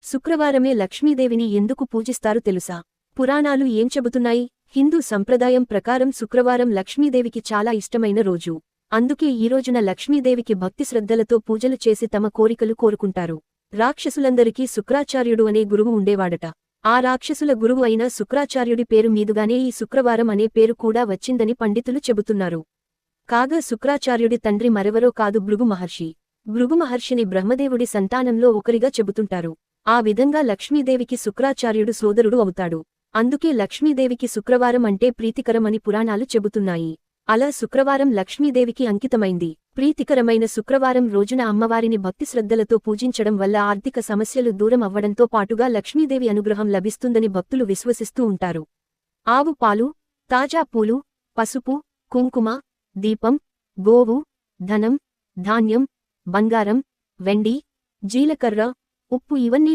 శుక్రవారమే లక్ష్మీదేవిని ఎందుకు పూజిస్తారు తెలుసా? పురాణాలు ఏం చెబుతున్నాయి? హిందూ సంప్రదాయం ప్రకారం శుక్రవారం లక్ష్మీదేవికి చాలా ఇష్టమైన రోజు. అందుకే ఈ రోజున లక్ష్మీదేవికి భక్తి శ్రద్ధలతో పూజలు చేసి తమ కోరికలు కోరుకుంటారు. రాక్షసులందరికీ శుక్రాచార్యుడు అనే గురువు ఉండేవాడట. ఆ రాక్షసుల గురువు అయిన శుక్రాచార్యుడి పేరు మీదుగానే ఈ శుక్రవారం అనే పేరు కూడా వచ్చిందని పండితులు చెబుతున్నారు. కాగా శుక్రాచార్యుడి తండ్రి మరెవరో కాదు భృగు మహర్షి. భృగు మహర్షిని బ్రహ్మదేవుడి సంతానంలో ఒకరిగా చెబుతుంటారు. ఆ విధంగా లక్ష్మీదేవికి శుక్రాచార్యుడు సోదరుడు అవుతాడు. అందుకే లక్ష్మీదేవికి శుక్రవారం అంటే ప్రీతికరమని పురాణాలు చెబుతున్నాయి. అలా శుక్రవారం లక్ష్మీదేవికి అంకితమైంది. ప్రీతికరమైన శుక్రవారం రోజున అమ్మవారిని భక్తి శ్రద్ధలతో పూజించడం వల్ల ఆర్థిక సమస్యలు దూరం అవ్వడంతో పాటుగా లక్ష్మీదేవి అనుగ్రహం లభిస్తుందని భక్తులు విశ్వసిస్తూ ఉంటారు. ఆవు పాలు, తాజా పూలు, పసుపు, కుంకుమ, దీపం, గోవు, ధనం, ధాన్యం, బంగారం, వెండి, జీలకర్ర, ఉప్పు ఇవన్నీ